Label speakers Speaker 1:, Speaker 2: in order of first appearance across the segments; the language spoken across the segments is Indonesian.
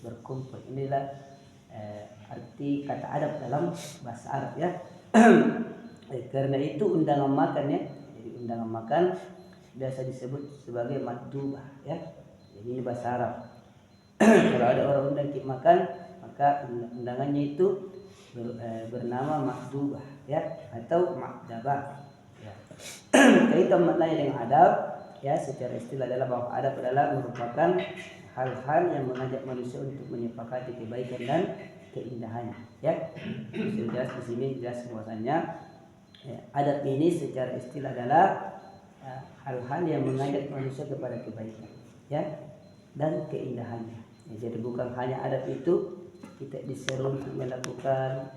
Speaker 1: berkumpul. Inilah arti kata adab dalam bahasa Arab ya. Karena itu undangan makan ya. Jadi undangan makan biasa disebut sebagai madubah ya. Jadi ini bahasa Arab. Kalau ada orang undang kita makan, maka undangannya itu bernama madubah ya atau ma'dabah ya. Kaitan maknanya dengan adab ya, secara istilah adalah bahwa adab adalah merupakan hal-hal yang mengajak manusia untuk menyepakati kebaikan dan keindahannya ya. Jelas di sini jelas bahwasanya ya, adab ini secara istilah adalah hal-hal yang mengajak manusia kepada kebaikan ya dan keindahannya ya. Jadi bukan hanya adab itu kita disuruh untuk melakukan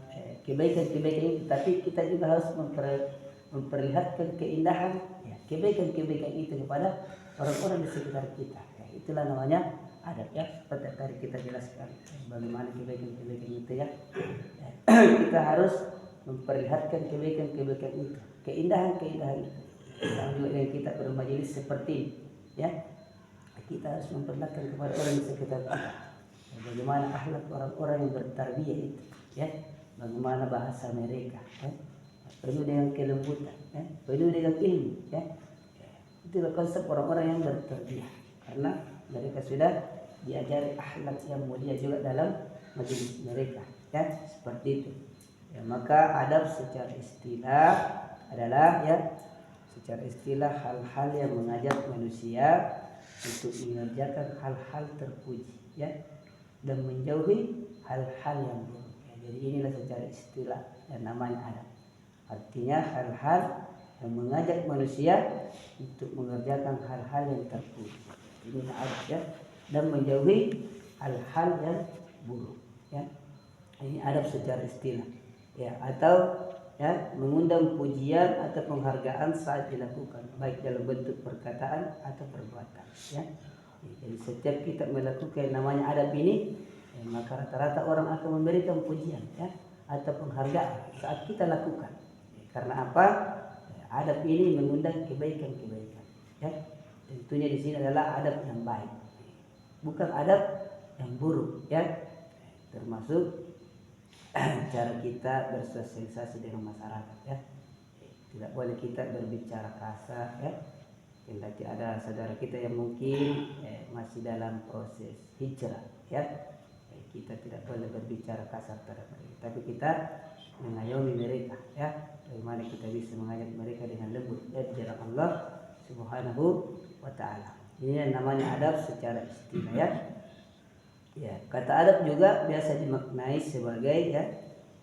Speaker 1: kebaikan-kebaikan itu, tapi kita juga harus memperlihatkan keindahan ya, kebaikan-kebaikan itu kepada orang-orang di sekitar kita ya. Itulah namanya adab ya. Seperti tadi kita jelaskan bagaimana kebaikan-kebaikan itu ya. Kita harus memperlihatkan kebaikan-kebaikan itu, keindahan-keindahan itu. Sama juga dengan kita bermajelis seperti ini ya, kita harus memperlihatkan kepada orang di sekitar kita bagaimana akhlak orang-orang yang bertarbiyah itu ya, bagaimana bahasa mereka ya, penuh dengan kelembutan ya, penuh dengan ilmu ya. Itulah konsep orang-orang yang bertarbiyah, karena mereka sudah diajari akhlak yang mulia juga dalam majelis mereka ya, seperti itu ya. Maka adab secara istilah adalah ya, secara istilah hal-hal yang mengajak manusia untuk mengerjakan hal-hal terpuji ya dan menjauhi hal-hal yang buruk ya. Jadi inilah secara istilah yang namanya adab. Artinya hal-hal yang mengajak manusia untuk mengerjakan hal-hal yang terpuji. Ini adab ya, dan menjauhi hal-hal yang buruk ya. Ini adab secara istilah ya, atau ya mengundang pujian atau penghargaan saat dilakukan baik dalam bentuk perkataan atau perbuatan ya. Jadi setiap kita melakukan namanya adab ini ya, maka rata-rata orang akan memberikan pujian ya atau penghargaan saat kita lakukan ya. Karena apa? Ya, adab ini mengundang kebaikan-kebaikan ya. Tentunya di sini adalah adab yang baik, bukan adab yang buruk ya. Termasuk cara kita bersosialisasi dengan masyarakat ya. Tidak boleh kita berbicara kasar ya. Kendati ada saudara kita yang mungkin masih dalam proses hijrah ya, kita tidak boleh berbicara kasar terhadap mereka, tapi kita mengayomi mereka ya. Bagaimana kita bisa mengajak mereka dengan lembut ya di jalan Allah Subhanahu wa ta'ala. Ini yang namanya adab secara istilah ya. Ya, kata adab juga biasa dimaknai sebagai ya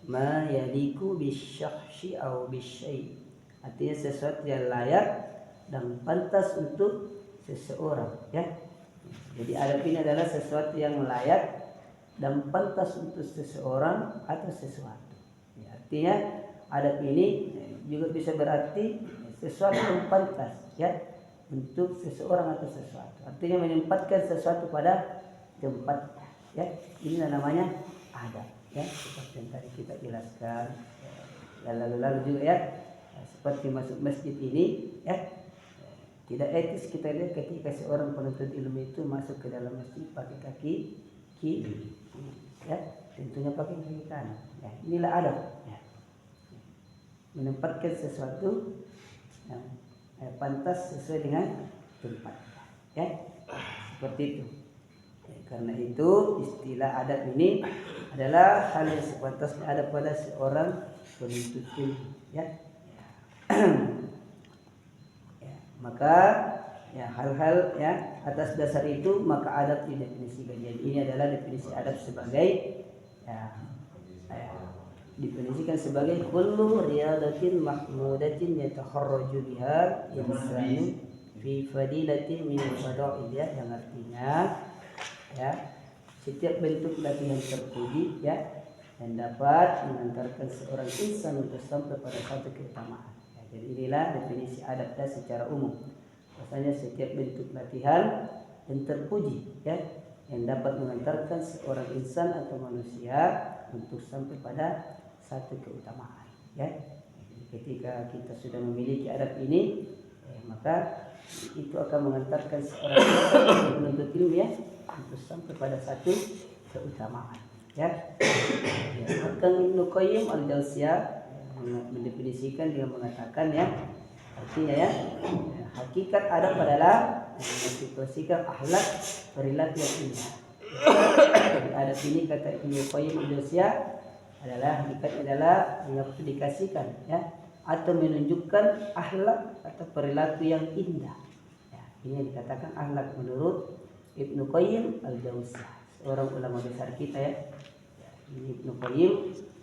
Speaker 1: ma yaliku bisyakhsi au bisyai. Artinya sesuatu yang layak dan pantas untuk seseorang ya. Jadi adab ini adalah sesuatu yang layak dan pantas untuk seseorang atau sesuatu ya. Artinya adab ini juga bisa berarti sesuatu yang pantas ya untuk seseorang atau sesuatu. Artinya menempatkan sesuatu pada tempatnya ya. Ini namanya adab ya, seperti yang tadi kita jelaskan lalu juga ya. Seperti masuk masjid ini ya, tidak etis kita lihat ketika seorang penuntut ilmu itu masuk ke dalam masjid pakai kaki kiri ya, tentunya pakai kaki kanan ya. Inilah adab ya, menempatkan sesuatu yang pantas sesuai dengan tempatnya ya, seperti itu ya. Karena itu istilah adab ini adalah hal yang sepantasnya ada pada seorang penuntut ilmu ya. Ya, maka ya hal-hal ya atas dasar itu maka adab didefinisikan. Jadi ini adalah definisi adab sebagai ya, definisikan sebagai kullu riyadatin mahmudatin yatakharraju biha insanu fi fadilatin min fadail ya, yang artinya ya setiap bentuk latihan terpuji ya yang dapat mengantarkan seorang insan untuk sampai pada satu keutamaan. Jadi inilah definisi adabnya secara umum. Maksudnya setiap bentuk latihan yang terpuji ya yang dapat mengantarkan seorang insan atau manusia untuk sampai pada satu keutamaan ya. Jadi ketika kita sudah memiliki adab ini maka itu akan mengantarkan seorang insan menuntut ilmu ya untuk sampai pada satu keutamaan. Ya. Bahkan Ibnu Qayyim al-Jauziyah mendefinisikan, dia mengatakan ya, artinya ya, hakikat adab adalah mensituasikan akhlak perilaku yang indah. Adab ini kata Ibnu Qayyim al-Jauziyah adalah hakikatnya adalah mengaplikasikan ya atau menunjukkan akhlak atau perilaku yang indah. Ya, ini yang dikatakan akhlak menurut Ibnu Qayyim al-Jauziyah, seorang ulama besar kita ya. Ibnu Qayyim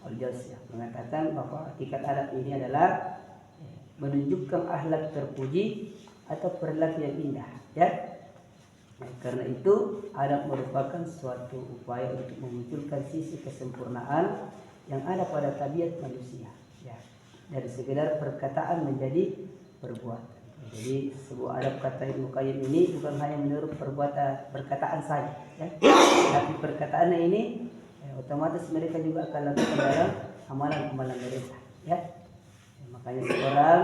Speaker 1: al-Jauziyah mengatakan bahwa hakikat adab ini adalah menunjukkan akhlak terpuji atau perilaku yang indah ya. Karena itu adab merupakan suatu upaya untuk memunculkan sisi kesempurnaan yang ada pada tabiat manusia ya, dari sekedar perkataan menjadi perbuatan. Jadi sebuah adab kata Ibnu Qayyim ini bukan hanya menurut perkataan saja ya, tapi perkataannya ini otomatis mereka juga akan lakukan dalam amalan-amalan mereka ya. Makanya seorang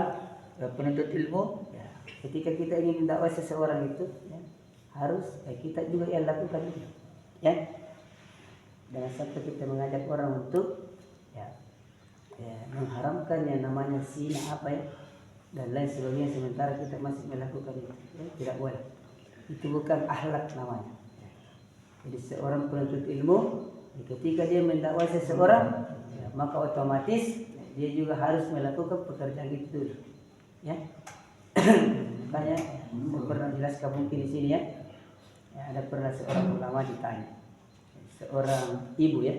Speaker 1: penuntut ilmu ya, ketika kita ingin mendakwai seseorang itu ya, harus kita juga yang lakukan itu ya. Jangan sampai kita mengajak orang untuk ya mengharamkan yang namanya zina apa ya dan lain sebagainya sementara kita masih melakukan itu ya, tidak boleh. Itu bukan akhlak namanya ya. Jadi seorang penuntut ilmu ketika dia mendakwai seseorang ya, maka otomatis dia juga harus melakukan pekerjaan itu dulu ya. Makanya saya pernah jelaskan mungkin di sini ya, ada pernah seorang ulama ditanya, seorang ibu ya,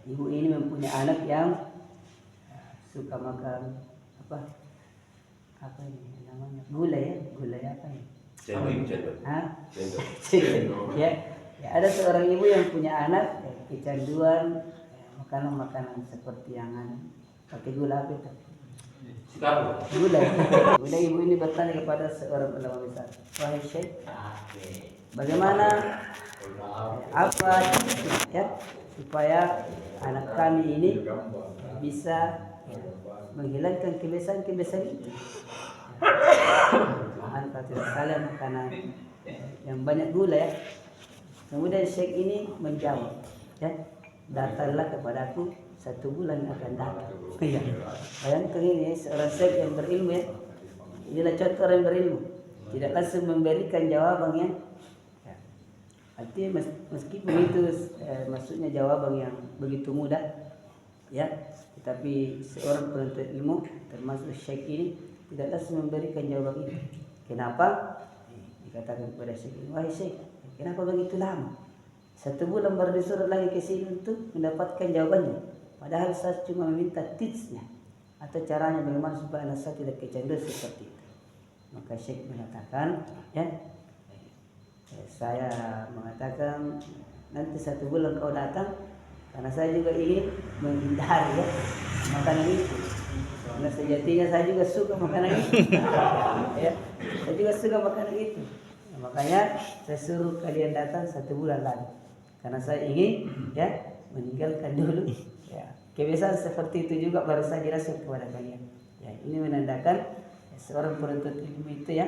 Speaker 1: ibu ini mempunyai anak yang suka makan apa ini namanya, gula apa ini? Cendol. Ya, ada seorang ibu yang punya anak kecanduan makanan seperti yang pakai gula apa itu? Gula. Kemudian ibu ini bertanya kepada seorang ulama besar, wahai Syekh, bagaimana apa ya supaya anak kami ini bisa menghilangkan kebiasaan-kebiasaan itu? Kalau tidak salah makanan yang banyak gula ya. Kemudian Syekh ini menjawab, ya, datanglah kepadaku 1 bulan akan datang. Iya. Bayangkan ini seorang Syekh yang berilmu ya. Inilah contoh orang yang berilmu. Tidak langsung memberikan jawaban yang artinya meskipun itu maksudnya jawaban yang begitu mudah ya, tetapi seorang penuntut ilmu termasuk Syekh ini tidak langsung memberikan jawaban itu. Kenapa? Dikatakan kepada Syekh ini, wahai Syekh, kenapa begitu lama? 1 bulan baru disuruh lagi ke sini untuk mendapatkan jawabannya. Padahal saya cuma meminta tipsnya atau caranya bagaimana supaya anak saya tidak kecanduan seperti itu. Maka Syekh mengatakan, ya, saya mengatakan nanti 1 bulan kau datang, karena saya juga ingin menghindari ya makanan itu. Karena sejatinya saya juga suka makanan itu. Ya, saya juga suka makanan itu. Nah, makanya saya suruh kalian datang 1 bulan lagi. Karena saya ingin ya meninggalkan dulu ya kebiasaan seperti itu juga baru saya jelaskan kepada kalian. Ya, ini menandakan seorang penuntut ilmu itu ya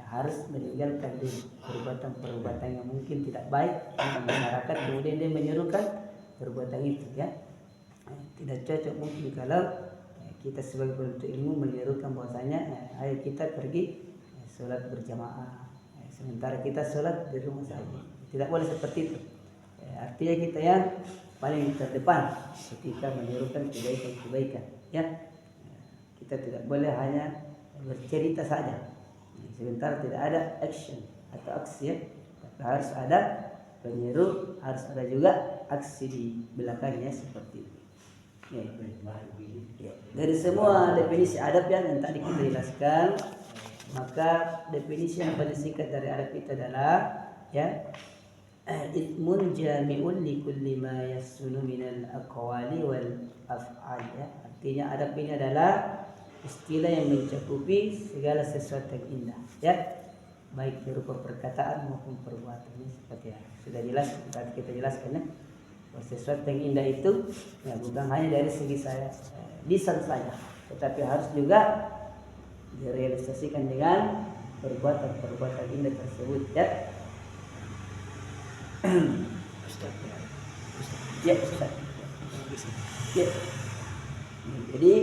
Speaker 1: harus meninggalkan dulu perbuatan-perbuatan yang mungkin tidak baik dalam masyarakat, kemudian dia menyuruhkan perbuatan itu ya. Tidak cocok mungkin kalau kita sebagai penuntut ilmu menyuruhkan bahwasanya ayo kita pergi sholat berjamaah sementara kita sholat di rumah saja. Tidak boleh seperti itu. Artinya kita yang paling terdepan ketika menyuruhkan kebaikan ya. Kita tidak boleh hanya bercerita saja sebentar tidak ada action atau aksi ya, tapi harus ada penyeru, harus ada juga aksi di belakangnya seperti itu ya. Dari semua definisi adab yang tadi kita jelaskan, maka definisi yang paling singkat dari adab itu adalah ya ismun jami'un li kulli ma yasunu minal aqwali wal af'al ya. Artinya adab ini adalah istilah yang mencakupi segala sesuatu yang indah ya, baik berupa perkataan maupun perbuatan. Ini seperti yang sudah jelas tadi kita jelaskan ya, bahwa sesuatu yang indah itu ya bukan hanya dari segi saya lisan saja, tetapi harus juga direalisasikan dengan perbuatan-perbuatan indah tersebut ya. Ya, Ustaz. Ya. Jadi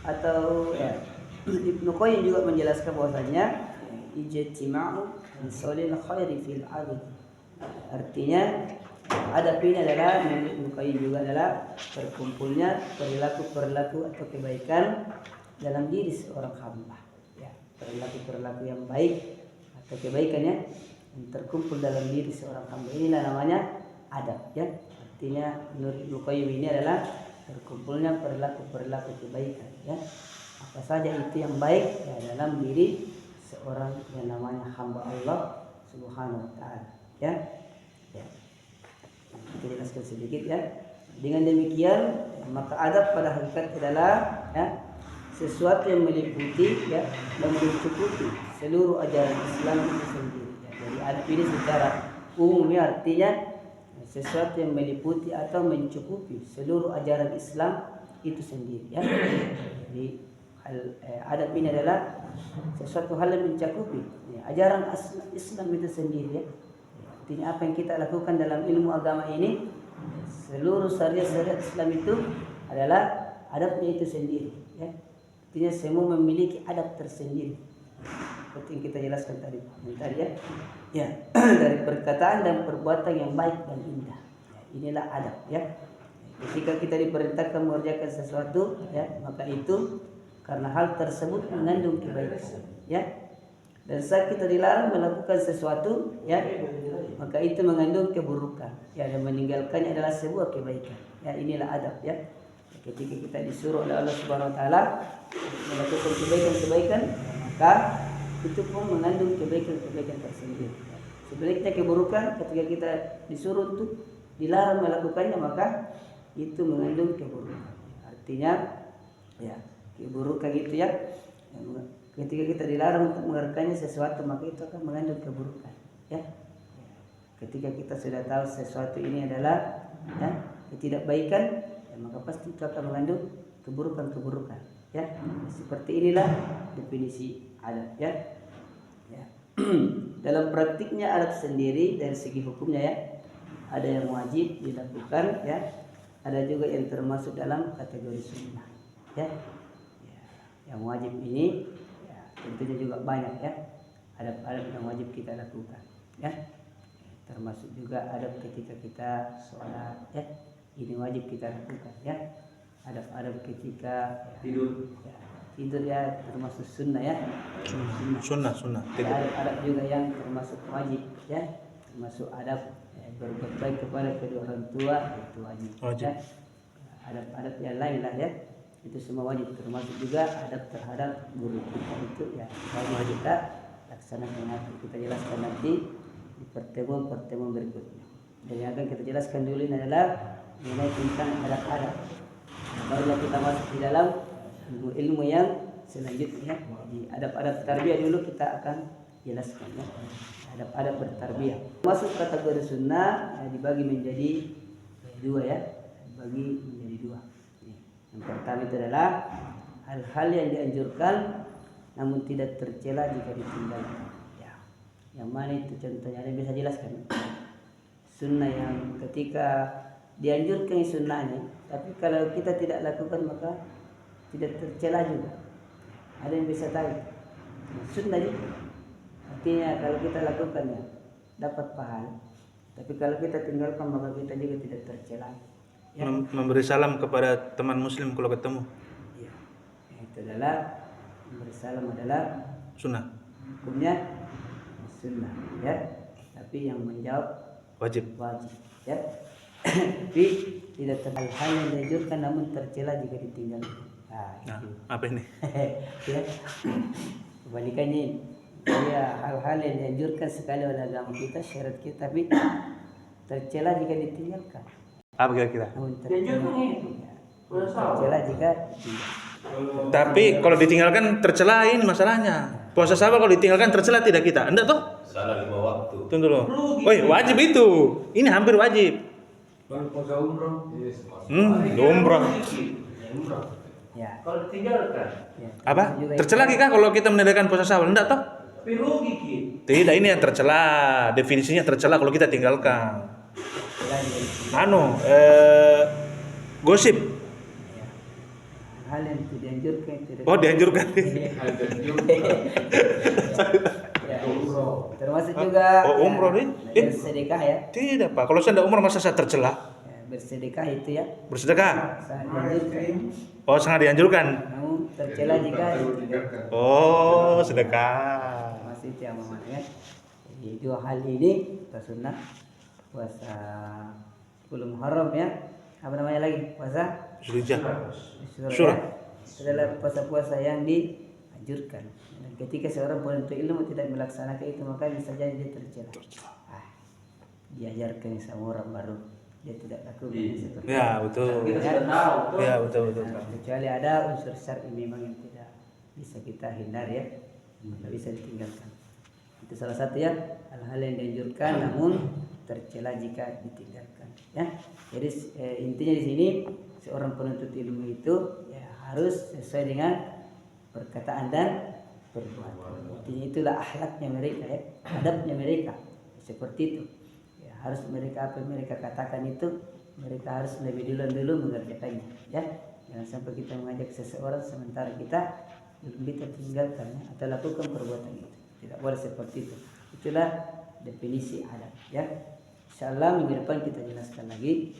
Speaker 1: atau ya, Ibnu Qayyim juga menjelaskan bahwasanya ijtima'u misalil khairi fil 'abd. Artinya adab ini adalah menurut Ibnu Qayyim juga adalah terkumpulnya perilaku-perilaku atau kebaikan dalam diri seorang hamba. Ya, perilaku-perilaku yang baik atau kebaikannya yang terkumpul dalam diri seorang hamba. Inilah namanya adab, ya. Artinya menurut Ibnu Qayyim ini adalah terkumpulnya perilaku-perilaku kebaikan, ya. Apa saja itu yang baik ya, dalam diri seorang yang namanya hamba Allah Subhanahu wa taala, ya. Ya. Kita jelaskan sedikit, ya. Dengan demikian maka adab pada hakikat adalah ya, sesuatu yang meliputi ya, dan mencukupi seluruh ajaran Islam itu sendiri. Ya. Jadi adab ini secara umum ya, artinya sesuatu yang meliputi atau mencukupi seluruh ajaran Islam itu sendiri, ya. Jadi adab ini adalah sesuatu hal yang mencakupi ya, ajaran Islam itu sendiri, ya. Artinya apa yang kita lakukan dalam ilmu agama ini, seluruh syariat-syariat Islam itu adalah adabnya itu sendiri, ya. Artinya semua memiliki adab tersendiri. Seperti yang kita jelaskan tadi, ya. Ya, dari perkataan dan perbuatan yang baik dan indah. Ya, inilah adab, ya. Ketika kita diperintahkan mengerjakan sesuatu, ya, maka itu karena hal tersebut mengandung kebaikan, ya. Dan saat kita dilarang melakukan sesuatu, ya, maka itu mengandung keburukan, ya, dan meninggalkannya adalah sebuah kebaikan. Ya, inilah adab, ya. Ketika kita disuruh oleh Allah Subhanahu wa taala melakukan kebaikan-kebaikan, maka itu pun mengandung kebaikan-kebaikan tersendiri. Sebaliknya keburukan ketika kita disuruh untuk dilarang melakukannya, maka itu mengandung keburukan. Artinya ya, keburukan itu ya, ketika kita dilarang untuk mengerjakannya sesuatu, maka itu akan mengandung keburukan, ya. Ketika kita sudah tahu sesuatu ini adalah ya, ketidakbaikan, ya, maka pasti itu akan mengandung keburukan-keburukan, ya. Seperti inilah definisi adab, ya. Ya. Dalam praktiknya adab sendiri dari segi hukumnya, ya, ada yang wajib dilakukan, ya, ada juga yang termasuk dalam kategori sunnah, ya. Yang wajib ini ya, tentunya juga banyak, ya, adab-adab yang wajib kita lakukan, ya. Termasuk juga adab ketika kita sholat, ya, ini wajib kita lakukan, ya. Adab-adab ketika ya, tidur ya termasuk sunnah, ya. Sunnah.
Speaker 2: Tidur.
Speaker 1: Adab juga yang termasuk wajib, ya, termasuk adab ya, berbuat baik kepada kedua orang tua itu wajib. Ya. Adab-adab yang lain lah, ya, itu semua wajib, termasuk juga adab terhadap guru kita itu ya wajib kita laksanakan. Nanti kita jelaskan nanti di pertemuan berikutnya. Dan yang akan kita jelaskan dulu ini adalah mengenai tentang adab-adab. Barulah kita masuk di dalam ilmu yang selanjutnya. Di adab-adab tarbiyah dulu kita akan jelaskan, ya. Adab-adab bertarbiyah masuk kategori sunnah ya, dibagi menjadi dua, ya, dibagi menjadi dua. Yang pertama itu adalah hal-hal yang dianjurkan namun tidak tercela jika ditinggalkan. Ya. Yang mana itu contohnya? Ada yang bisa jelaskan? Sunnah yang ketika dianjurkan sunnahnya, tapi kalau kita tidak lakukan maka tidak tercela juga. Ada yang bisa tahu? Sunnah itu artinya kalau kita lakukannya dapat pahala, tapi kalau kita tinggalkan maka kita juga tidak tercela. Ya.
Speaker 2: Memberi salam kepada teman muslim kalau ketemu.
Speaker 1: Ya. Itu adalah memberi salam adalah
Speaker 2: Sunnah.
Speaker 1: Hukumnya sunnah, ya. Tapi yang menjawab wajib, ya. Tapi tidak terlalu hal yang dianjurkan namun tercela jika ditinggalkan. Nah,
Speaker 2: apa ini?
Speaker 1: Ya. Kebalikannya, ya, hal-hal yang dianjurkan sekali oleh agama kita, syariat kita, tapi tercela jika ditinggalkan.
Speaker 2: Apa kira-kira?
Speaker 1: Tercela jika ditinggalkan.
Speaker 2: Tapi kalau ditinggalkan tercela, ini masalahnya. Puasa sabar kalau ditinggalkan tercela tidak kita? Enggak toh?
Speaker 3: Salah 5 waktu.
Speaker 2: Tunggu dulu. Woi, wajib itu. Ini hampir wajib.
Speaker 3: Kalau puasa umroh,
Speaker 2: Umroh.
Speaker 1: Ya.
Speaker 3: Kalau ditinggalkan,
Speaker 1: Ya.
Speaker 2: Apa? Tercela kah kalau kita meninggalkan puasa sabar? Enggak toh?
Speaker 3: Tapi rugi Ki.
Speaker 2: Tidak, ini yang tercela. Definisinya tercela kalau kita tinggalkan. Gosip.
Speaker 1: Ya. Hal yang tidak dianjurkan tidak.
Speaker 2: Oh, dianjurkan.
Speaker 1: Ya, termasuk juga
Speaker 2: Oh, umroh nih?
Speaker 1: bersedekah ya.
Speaker 2: Tidak, Pak. Kalau saya tidak umroh masa saya tercela?
Speaker 1: Ya, bersedekah itu ya
Speaker 2: Bersedekah.
Speaker 1: sangat dianjurkan.
Speaker 2: Oh, sangat dianjurkan.
Speaker 1: Namun tercela jika ditinggalkan.
Speaker 2: Oh, sedekah.
Speaker 1: Masih itu yang mana ya. Jadi dua hal ini kita sunnah puasa 10 Muharram ya. Apa namanya lagi? Puasa
Speaker 2: Zulhijjah.
Speaker 1: Syura.
Speaker 2: Syura.
Speaker 1: Itu adalah puasa-puasa yang dianjurkan. Dan ketika seorang penuntut ilmu tidak melaksanakan itu maka bisa jadi dia tercela. Diajarkan sama orang baru dia tidak lakukan seperti
Speaker 2: Ya, betul.
Speaker 3: Kita sudah tahu.
Speaker 2: Ya, betul.
Speaker 1: Nah, kecuali ada unsur syar'i memang yang tidak bisa kita hindari ya, tidak bisa ditinggalkan. Itu salah satu ya hal-hal yang dianjurkan namun tercela jika ditinggalkan. Ya, jadi intinya di sini seorang penuntut ilmu itu ya harus sesuai dengan perkataan dan perbuatan. Intinya itulah akhlaknya mereka ya, adabnya mereka seperti itu. Ya, harus mereka apa yang mereka katakan itu mereka harus lebih dulu mengerjakannya ya. Jangan sampai kita mengajak seseorang sementara kita belum kita tinggalkannya atau lakukan perbuatan itu. Tidak boleh seperti itu. Itulah definisi adab ya. Insyaallah minggu depan kita jelaskan lagi